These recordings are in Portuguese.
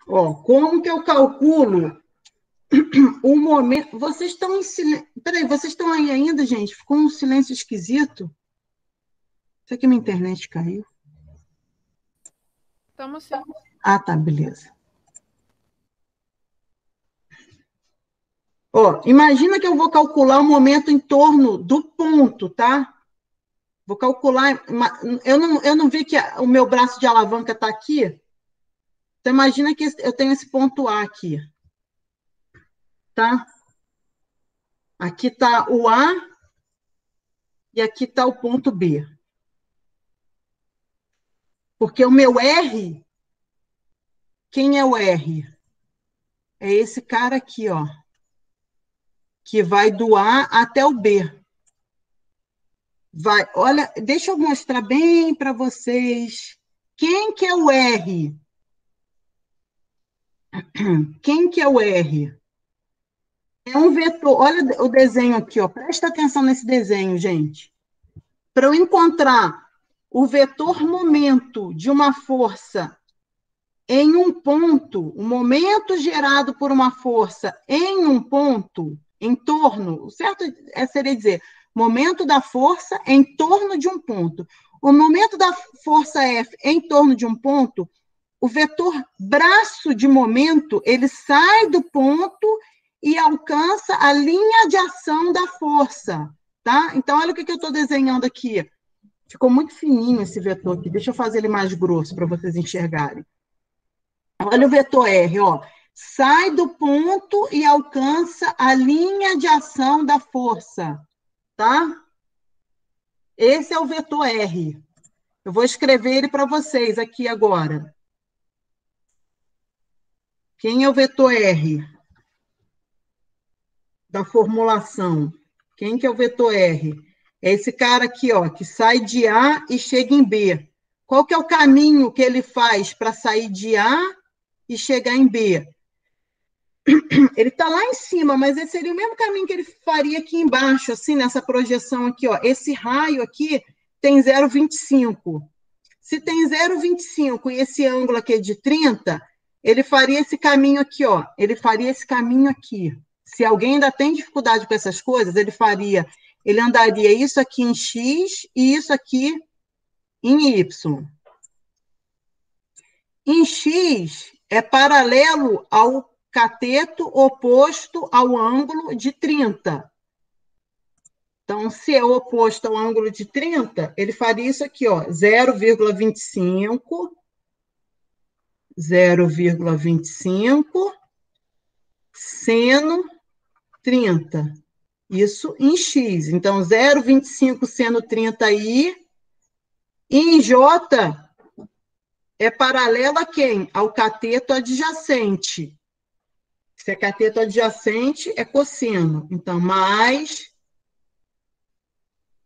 Ó, como que eu calculo o momento... Vocês estão em silêncio... Peraí, vocês estão aí ainda, gente? Ficou um silêncio esquisito. Será que minha internet caiu? Estamos sim. Ah, tá, beleza. Ó, imagina que eu vou calcular o momento em torno do ponto, tá? Vou calcular... Eu não vi que o meu braço de alavanca está aqui. Então, imagina que eu tenho esse ponto A aqui, tá? Aqui está o A e aqui está o ponto B. Porque o meu R, quem é o R? É esse cara aqui, ó, que vai do A até o B. Vai, olha, deixa eu mostrar bem para vocês. Quem que é o R? Quem que é o R? É um vetor. Olha o desenho aqui, ó. Presta atenção nesse desenho, gente. Para eu encontrar o vetor momento de uma força em um ponto, o momento gerado por uma força em um ponto, em torno, o certo seria dizer, momento da força em torno de um ponto. O momento da força F em torno de um ponto, o vetor braço de momento, ele sai do ponto e alcança a linha de ação da força, tá? Então, olha o que eu estou desenhando aqui. Ficou muito fininho esse vetor aqui. Deixa eu fazer ele mais grosso para vocês enxergarem. Olha o vetor R, ó. Sai do ponto e alcança a linha de ação da força, tá? Esse é o vetor R. Eu vou escrever ele para vocês aqui agora. Quem é o vetor R da formulação? Quem que é o vetor R? É esse cara aqui, ó, que sai de A e chega em B. Qual que é o caminho que ele faz para sair de A e chegar em B? Ele está lá em cima, mas esse seria o mesmo caminho que ele faria aqui embaixo, assim, nessa projeção aqui, ó. Esse raio aqui tem 0,25. Se tem 0,25 e esse ângulo aqui é de 30, ele faria esse caminho aqui, ó. Ele faria esse caminho aqui. Se alguém ainda tem dificuldade com essas coisas, ele andaria isso aqui em X e isso aqui em Y. Em X é paralelo ao cateto oposto ao ângulo de 30. Então, se é oposto ao ângulo de 30, ele faria isso aqui, ó, 0,25, 0,25, seno 30. Isso em X. Então, 0,25 seno 30i. E em J é paralelo a quem? Ao cateto adjacente. Se é cateto adjacente, é cosseno. Então, mais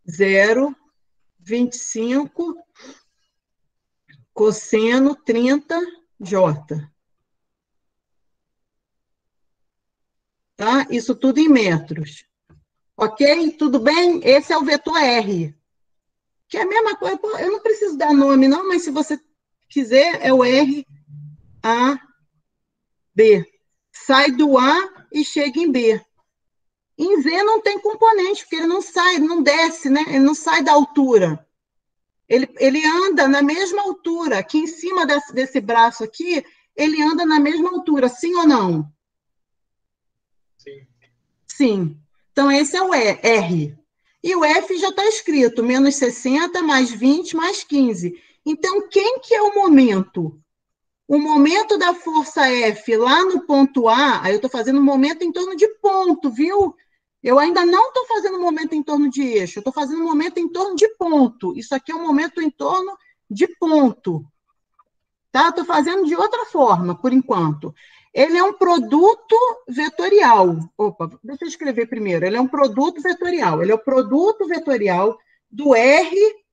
0,25 cosseno 30J. Tá? Isso tudo em metros. Ok? Tudo bem? Esse é o vetor R. Que é a mesma coisa. Eu não preciso dar nome, não, mas se você quiser, é o R, A, B. Sai do A e chega em B. Em Z não tem componente, porque ele não sai, não desce, né? Ele não sai da altura. Ele anda na mesma altura. Aqui em cima desse braço aqui, ele anda na mesma altura, sim ou não? Sim. Sim. Então, esse é o R. E o F já está escrito, menos 60, mais 20, mais 15. Então, quem que é o momento? O momento da força F lá no ponto A, aí eu estou fazendo um momento em torno de ponto, viu? Eu ainda não estou fazendo um momento em torno de eixo, eu estou fazendo um momento em torno de ponto. Isso aqui é um momento em torno de ponto. Tá? Estou fazendo de outra forma, por enquanto. Ele é um produto vetorial. Opa, deixa eu escrever primeiro. Ele é um produto vetorial. Ele é o produto vetorial do R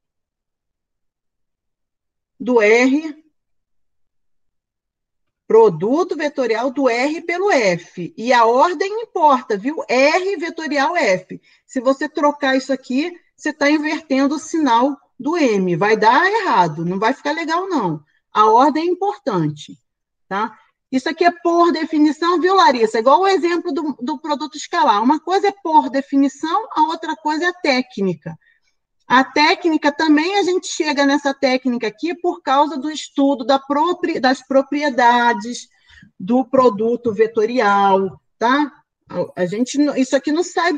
produto vetorial do R pelo F. E a ordem importa, viu? R vetorial F. Se você trocar isso aqui, você está invertendo o sinal do M. Vai dar errado, não vai ficar legal, não. A ordem é importante, tá? Isso aqui é por definição, viu, Larissa? Igual o exemplo do produto escalar. Uma coisa é por definição, a outra coisa é a técnica. A técnica também, a gente chega nessa técnica aqui por causa do estudo das propriedades do produto vetorial, tá? Isso aqui não sai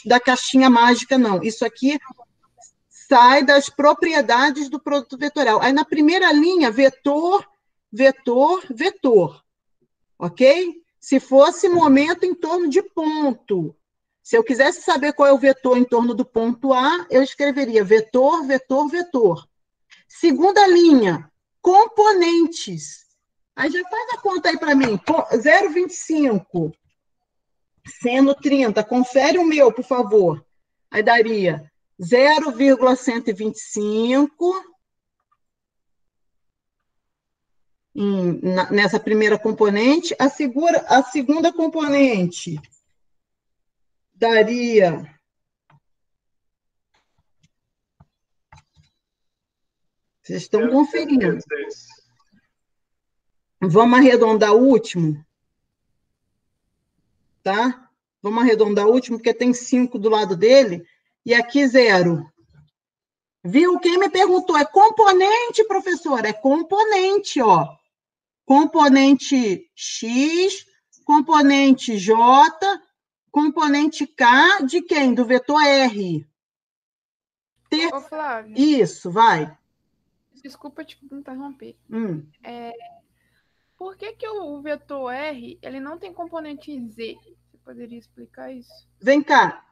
da caixinha mágica, não. Isso aqui sai das propriedades do produto vetorial. Aí, na primeira linha, vetor, vetor, vetor, ok? Se fosse momento em torno de ponto, se eu quisesse saber qual é o vetor em torno do ponto A, eu escreveria vetor, vetor, vetor. Segunda linha, componentes. Aí já faz a conta aí para mim, 0,25, seno 30, confere o meu, por favor. Aí daria 0,125 nessa primeira componente. A segunda componente daria... Vocês estão conferindo. Vamos arredondar o último? Tá? Vamos arredondar o último, porque tem 5 do lado dele, e aqui 0. Viu? Quem me perguntou, é componente, professor? É componente, ó. Componente X, componente J, componente K, de quem? Do vetor R. Ô, Flávia. Isso, vai. Desculpa te interromper. É... Por que o vetor R ele não tem componente Z? Você poderia explicar isso? Vem cá,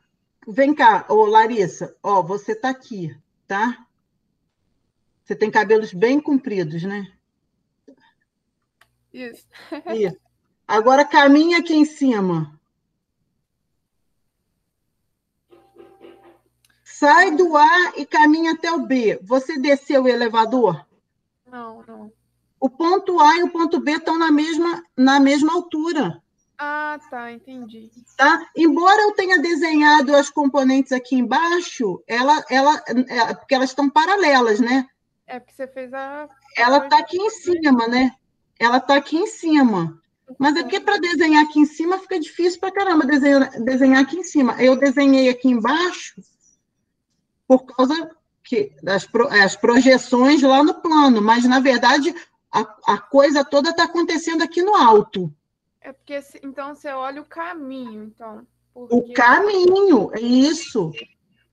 ô Larissa. Ó, você tá aqui, tá? Você tem cabelos bem compridos, né? Isso. Isso. Agora caminha aqui em cima. Sai do A e caminha até o B. Você desceu o elevador? Não, não. O ponto A e o ponto B estão na mesma altura. Ah, tá, entendi. Tá? Embora eu tenha desenhado as componentes aqui embaixo, porque elas estão paralelas, né? É porque você fez a... Ela está aqui em cima, né? Ela está aqui em cima. Mas aqui para desenhar aqui em cima fica difícil para caramba desenhar aqui em cima. Eu desenhei aqui embaixo por causa das projeções lá no plano, mas, na verdade, a coisa toda está acontecendo aqui no alto. É porque, então, você olha o caminho, então. O caminho, é isso.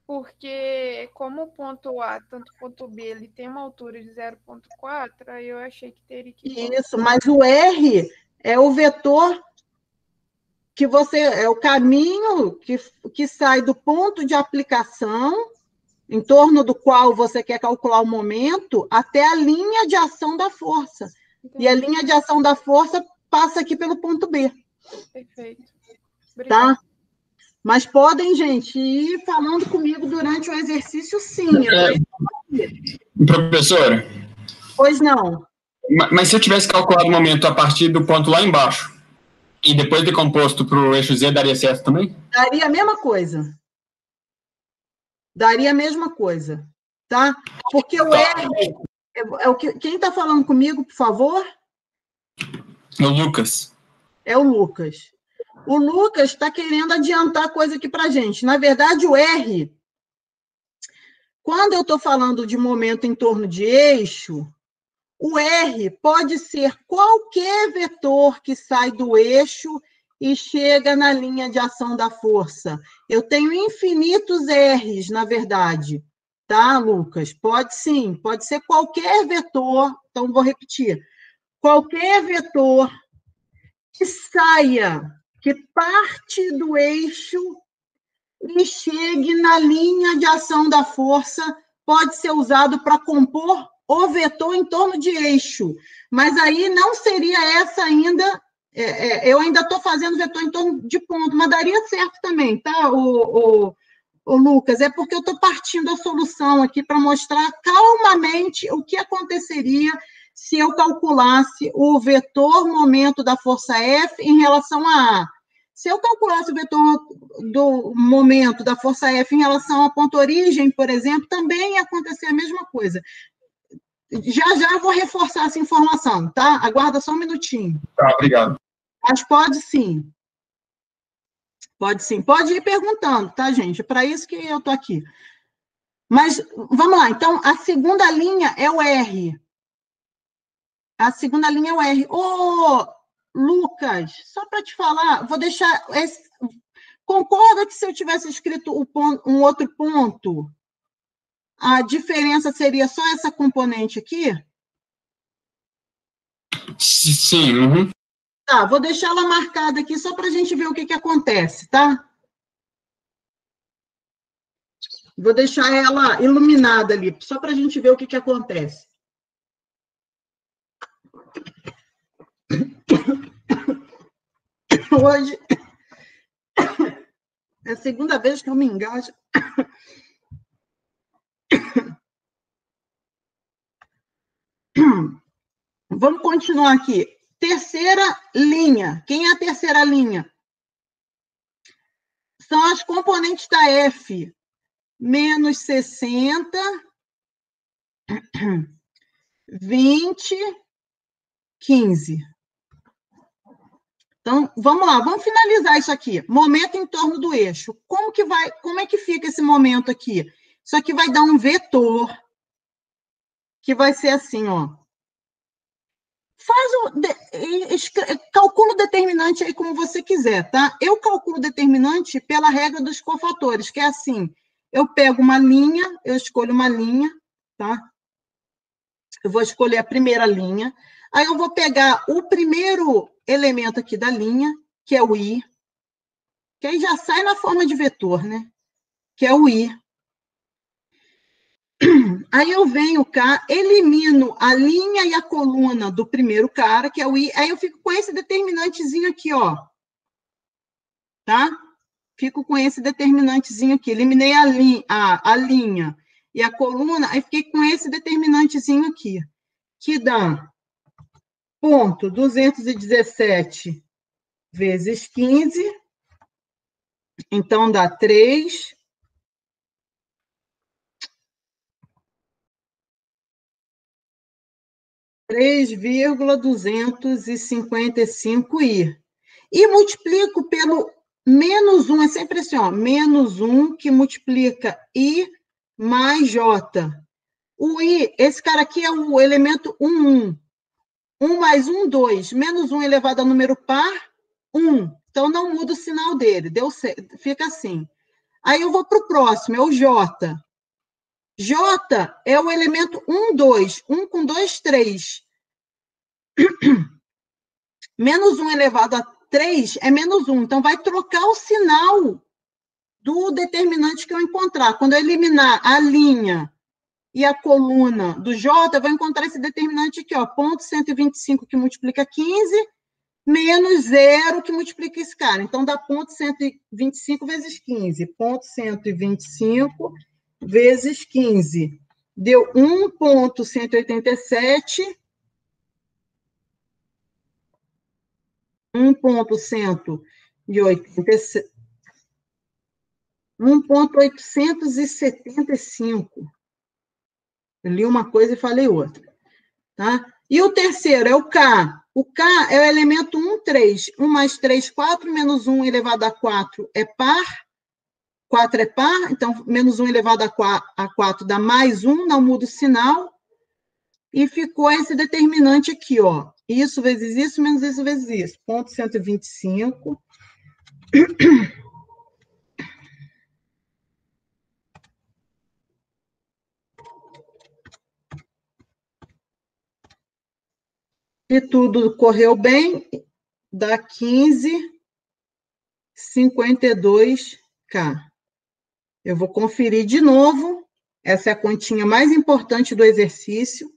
Porque, como o ponto A, tanto o ponto B, ele tem uma altura de 0,4, aí eu achei que teria que... Isso, mas o R é o vetor que é o caminho que sai do ponto de aplicação, em torno do qual você quer calcular o momento, até a linha de ação da força. Entendi. E a linha de ação da força passa aqui pelo ponto B. Perfeito. Obrigada. Tá? Mas podem, gente, ir falando comigo durante o exercício, sim. Professora? Pois não. Mas se eu tivesse calculado o momento a partir do ponto lá embaixo, e depois de composto para o eixo Z, daria certo também? Daria a mesma coisa. Daria a mesma coisa, tá? Porque o R... Quem está falando comigo, por favor? É o Lucas. É o Lucas. O Lucas está querendo adiantar coisa aqui para a gente. Na verdade, o R, quando eu estou falando de momento em torno de eixo, o R pode ser qualquer vetor que sai do eixo e chega na linha de ação da força. Eu tenho infinitos R's, na verdade. Tá, Lucas? Pode sim, pode ser qualquer vetor. Então, vou repetir. Qualquer vetor que saia, que parte do eixo e chegue na linha de ação da força, pode ser usado para compor o vetor em torno de eixo. Mas aí não seria essa ainda... eu ainda estou fazendo vetor em torno de ponto, mas daria certo também, tá, o Lucas? É porque eu estou partindo a solução aqui para mostrar calmamente o que aconteceria se eu calculasse o vetor momento da força F em relação a A. Se eu calculasse o vetor do momento da força F em relação à ponto origem, por exemplo, também ia acontecer a mesma coisa. Já eu vou reforçar essa informação, tá? Aguarda só um minutinho. Tá, obrigado. Mas pode sim. Pode sim. Pode ir perguntando, tá, gente? É para isso que eu tô aqui. Mas, vamos lá. Então, a segunda linha é o R. A segunda linha é o R. Ô, Lucas, só para te falar, vou deixar... Concorda que se eu tivesse escrito um outro ponto, a diferença seria só essa componente aqui? Sim. Uhum. Tá, vou deixar ela marcada aqui só para a gente ver o que acontece, tá? Vou deixar ela iluminada ali, só para a gente ver o que acontece. Hoje é a segunda vez que eu me engajo. Vamos continuar aqui. Terceira linha. Quem é a terceira linha? São as componentes da F. Menos 60, 20, 15. Então, vamos lá, vamos finalizar isso aqui. Momento em torno do eixo. Como é que fica esse momento aqui? Isso aqui vai dar um vetor, que vai ser assim, ó. Calcula o determinante aí como você quiser, tá? Eu calculo o determinante pela regra dos cofatores, que é assim, eu pego uma linha, eu escolho uma linha, tá? Eu vou escolher a primeira linha, aí eu vou pegar o primeiro elemento aqui da linha, que é o I, que aí já sai na forma de vetor, né? Que é o I. Aí eu venho cá, elimino a linha e a coluna do primeiro cara, que é o I, aí eu fico com esse determinantezinho aqui, ó. Tá? Fico com esse determinantezinho aqui. Eliminei a linha e a coluna, aí fiquei com esse determinantezinho aqui, que dá ponto 217 vezes 15, então dá 3,255i. E multiplico pelo menos 1, é sempre assim, ó, menos 1 que multiplica i mais j. O i, esse cara aqui é o elemento 1, 1. 1 mais 1, 2. Menos 1 elevado a número par, 1. Então, não muda o sinal dele, deu certo, fica assim. Aí eu vou para o próximo, é o j. J é o elemento 1, 2. 1 com 2, 3. Menos 1 elevado a 3 é menos 1. Então, vai trocar o sinal do determinante que eu encontrar. Quando eu eliminar a linha e a coluna do J, eu vou encontrar esse determinante aqui, ó, ponto 125 que multiplica 15, menos 0 que multiplica esse cara. Então, dá ponto 125 vezes 15. Ponto 125 vezes 15. Deu 1,187. 1,875. Eu li uma coisa e falei outra. Tá? E o terceiro é o K. O K é o elemento 1, 3. 1 mais 3, 4. Menos 1 elevado a 4 é par. 4 é par. Então, menos 1 elevado a 4 dá mais 1. Não muda o sinal. E ficou esse determinante aqui, ó. Isso vezes isso, menos isso vezes isso. Ponto 125. Se tudo correu bem, dá 15,52K. Eu vou conferir de novo. Essa é a continha mais importante do exercício.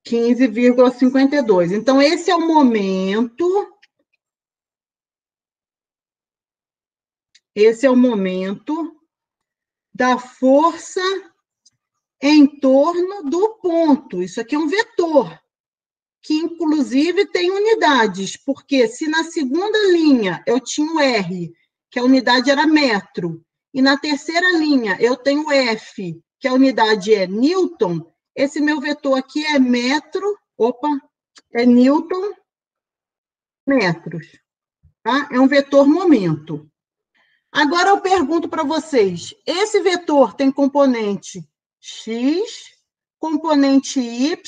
(15,52). Então, esse é o momento. Esse é o momento da força em torno do ponto. Isso aqui é um vetor. que, inclusive, tem unidades, porque se na segunda linha eu tinha o R, que a unidade era metro, e na terceira linha eu tenho o F, que a unidade é Newton, esse meu vetor aqui é metro, é Newton, metros, tá? É um vetor momento. Agora eu pergunto para vocês, esse vetor tem componente X, componente Y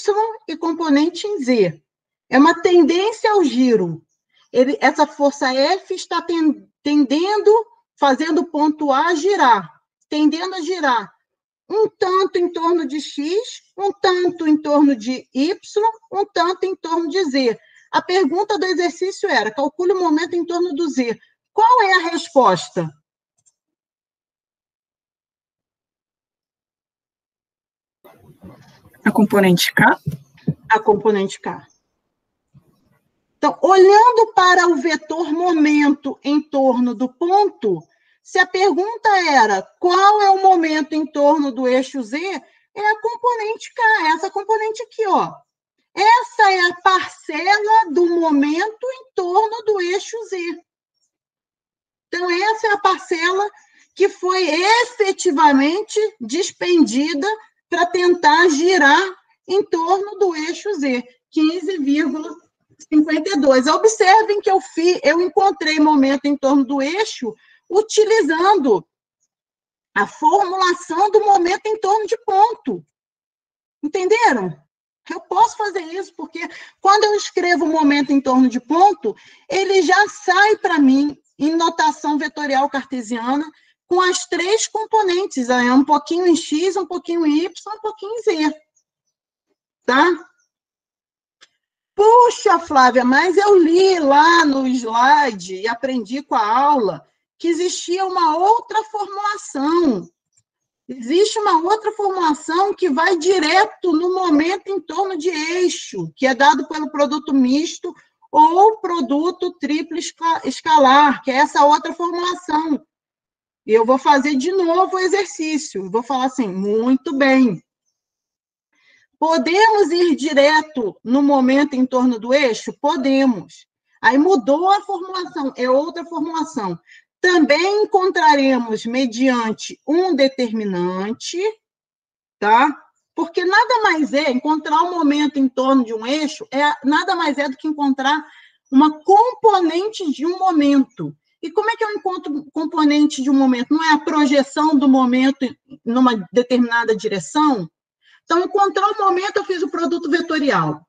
e componente em Z. É uma tendência ao giro. Essa força F está tendendo, fazendo o ponto A girar, tendendo a girar um tanto em torno de X, um tanto em torno de Y, um tanto em torno de Z. A pergunta do exercício era, calcule o momento em torno do Z. Qual é a resposta? A componente K? A componente K. Então, olhando para o vetor momento em torno do ponto, se a pergunta era qual é o momento em torno do eixo Z, é a componente K, essa componente aqui, ó. Essa é a parcela do momento em torno do eixo Z. Então, essa é a parcela que foi efetivamente despendida para tentar girar em torno do eixo Z, 15,52. Observem que eu encontrei momento em torno do eixo utilizando a formulação do momento em torno de ponto. Entenderam? Eu posso fazer isso, porque quando eu escrevo o momento em torno de ponto, ele já sai para mim em notação vetorial cartesiana com as três componentes, um pouquinho em X, um pouquinho em Y, um pouquinho em Z. Tá? Puxa, Flávia, mas eu li lá no slide e aprendi com a aula que existia uma outra formulação. Existe uma outra formulação que vai direto no momento em torno de eixo, que é dado pelo produto misto ou produto triplo escalar, que é essa outra formulação. E eu vou fazer de novo o exercício. Vou falar assim, muito bem. Podemos ir direto no momento em torno do eixo? Podemos. Aí mudou a formulação, é outra formulação. Também encontraremos mediante um determinante, tá? Porque nada mais é, encontrar um momento em torno de um eixo, nada mais é do que encontrar uma componente de um momento. E como é que eu encontro componente de um momento? Não é a projeção do momento numa determinada direção? Então, encontrar o momento, eu fiz o produto vetorial.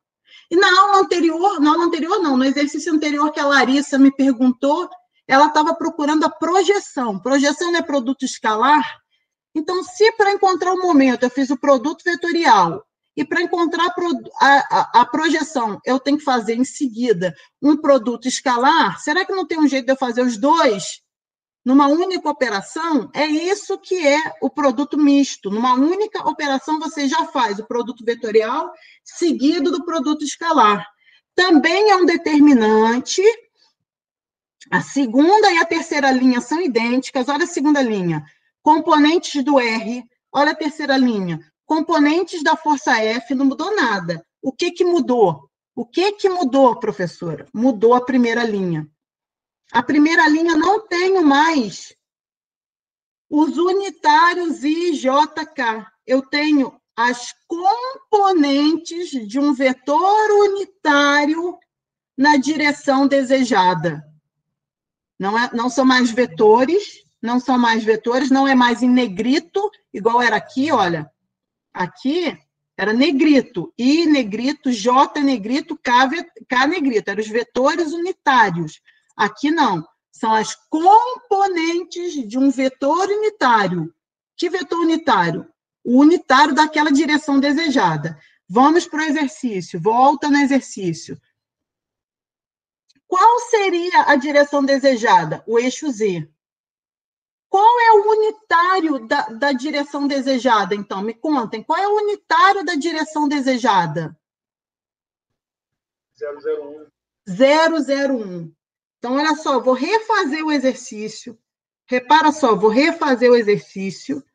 E na aula anterior não, no exercício anterior que a Larissa me perguntou, ela estava procurando a projeção. Projeção não é produto escalar? Então, se para encontrar o momento eu fiz o produto vetorial e para encontrar a projeção eu tenho que fazer em seguida um produto escalar, será que não tem um jeito de eu fazer os dois numa única operação? É isso que é o produto misto. Numa única operação você já faz o produto vetorial seguido do produto escalar. Também é um determinante. A segunda e a terceira linha são idênticas. Olha a segunda linha. Componentes do R. Olha a terceira linha. Componentes da força F. Não mudou nada. O que mudou? O que mudou, professora? Mudou a primeira linha. A primeira linha não tem mais os unitários I, J, K. Eu tenho as componentes de um vetor unitário na direção desejada. Não são mais vetores, não é mais em negrito, igual era aqui, olha. Aqui era negrito, I negrito, J negrito, K negrito, eram os vetores unitários. Aqui não, são as componentes de um vetor unitário. Que vetor unitário? O unitário daquela direção desejada. Vamos para o exercício, volta no exercício. Qual seria a direção desejada? O eixo Z. Qual é o unitário da direção desejada, então? Me contem, qual é o unitário da direção desejada? 001. 001. Então, olha só, vou refazer o exercício. Repara só, vou refazer o exercício.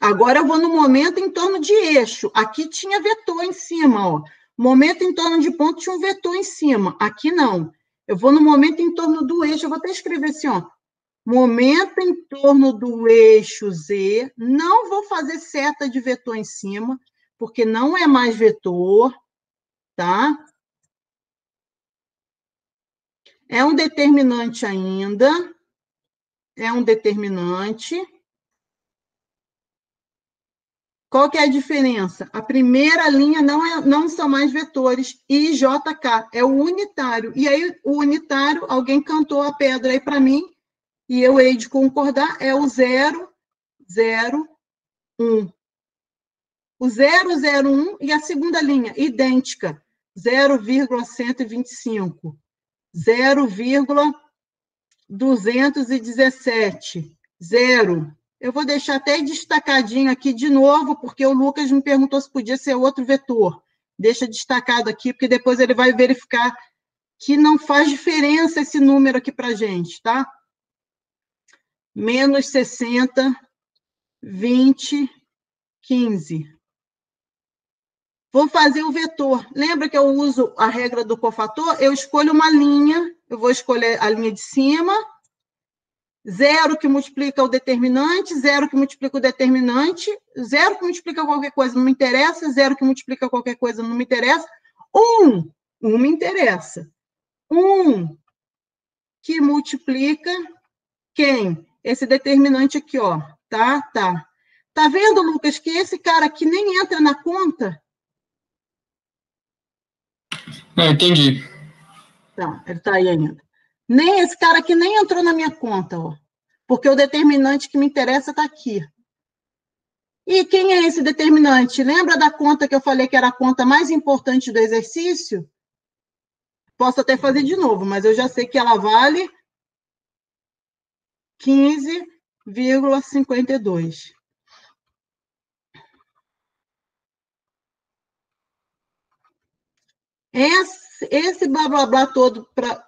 Agora eu vou no momento em torno de eixo. Aqui tinha vetor em cima, ó. Momento em torno de ponto tinha um vetor em cima. Aqui não. Eu vou no momento em torno do eixo. Eu vou até escrever assim, ó. Momento em torno do eixo Z. Não vou fazer seta de vetor em cima, porque não é mais vetor, tá? É um determinante ainda. É um determinante. Qual que é a diferença? A primeira linha não são mais vetores, I, J, K, é o unitário. E aí, o unitário, alguém cantou a pedra aí para mim, e eu hei de concordar, é o 0, 0, 1. O 0, 0, 1 e a segunda linha, idêntica, 0,125, 0,217, 0. Eu vou deixar até destacadinho aqui de novo, porque o Lucas me perguntou se podia ser outro vetor. Deixa destacado aqui, porque depois ele vai verificar que não faz diferença esse número aqui para a gente, tá? Menos 60, 20, 15. Vou fazer o vetor. Lembra que eu uso a regra do cofator? Eu escolho uma linha, eu vou escolher a linha de cima, 0 que multiplica o determinante, 0 que multiplica o determinante, 0 que multiplica qualquer coisa não me interessa, 0 que multiplica qualquer coisa não me interessa, 1 me interessa. 1 que multiplica quem? Esse determinante aqui, ó. Tá? Tá vendo, Lucas, que esse cara aqui nem entra na conta? Entendi. Então, ele tá aí ainda. Nem esse cara aqui nem entrou na minha conta, ó. Porque o determinante que me interessa está aqui. E quem é esse determinante? Lembra da conta que eu falei que era a conta mais importante do exercício? Posso até fazer de novo, mas eu já sei que ela vale 15,52. Esse blá, blá, blá todo para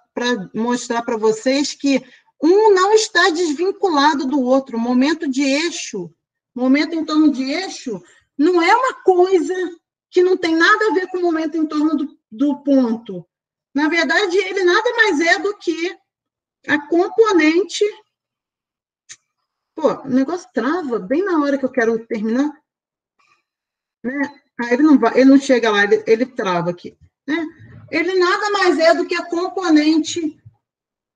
mostrar para vocês que um não está desvinculado do outro. Momento de eixo, momento em torno de eixo, não é uma coisa que não tem nada a ver com o momento em torno do ponto. Na verdade, ele nada mais é do que a componente... Pô, o negócio trava bem na hora que eu quero terminar. Né? Aí ele não chega lá, ele trava aqui. Né? Ele nada mais é do que a componente,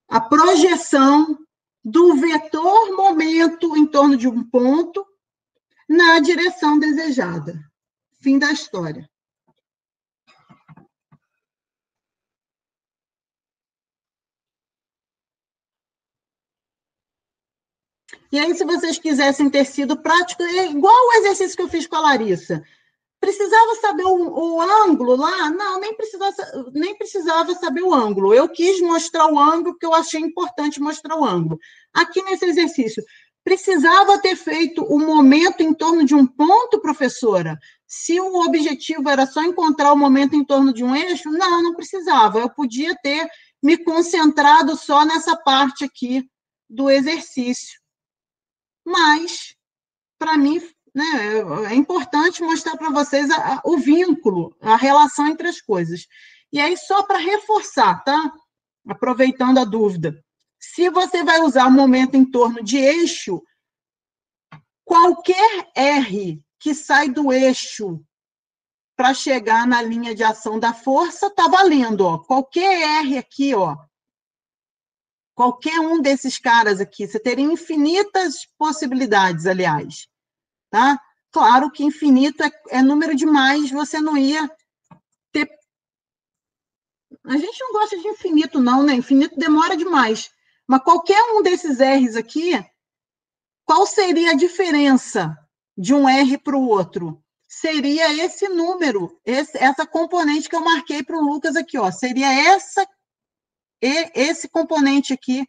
a projeção do vetor momento em torno de um ponto na direção desejada. Fim da história. E aí, se vocês quisessem ter sido prático, é igual o exercício que eu fiz com a Larissa. Precisava saber o ângulo lá? Não, nem precisava saber o ângulo. Eu quis mostrar o ângulo porque eu achei importante mostrar o ângulo. Aqui nesse exercício, precisava ter feito o momento em torno de um ponto, professora? Se o objetivo era só encontrar o momento em torno de um eixo? Não, não precisava. Eu podia ter me concentrado só nessa parte aqui do exercício. Mas, para mim, né, é importante mostrar para vocês o vínculo, a relação entre as coisas. E aí, só para reforçar, tá? Aproveitando a dúvida. Se você vai usar o momento em torno de eixo, qualquer R que sai do eixo para chegar na linha de ação da força está valendo. Ó. Qualquer R aqui, ó. Qualquer um desses caras aqui, você teria infinitas possibilidades, aliás. Tá? Claro que infinito é número demais, você não ia ter... A gente não gosta de infinito, não, né? Infinito demora demais. Mas qualquer um desses R's aqui, qual seria a diferença de um R para o outro? Seria esse número, essa componente que eu marquei para o Lucas aqui, ó. Seria esse componente aqui,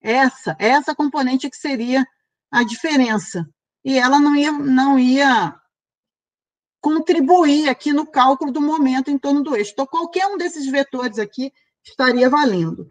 essa componente que seria a diferença. E ela não ia contribuir aqui no cálculo do momento em torno do eixo. Então, qualquer um desses vetores aqui estaria valendo.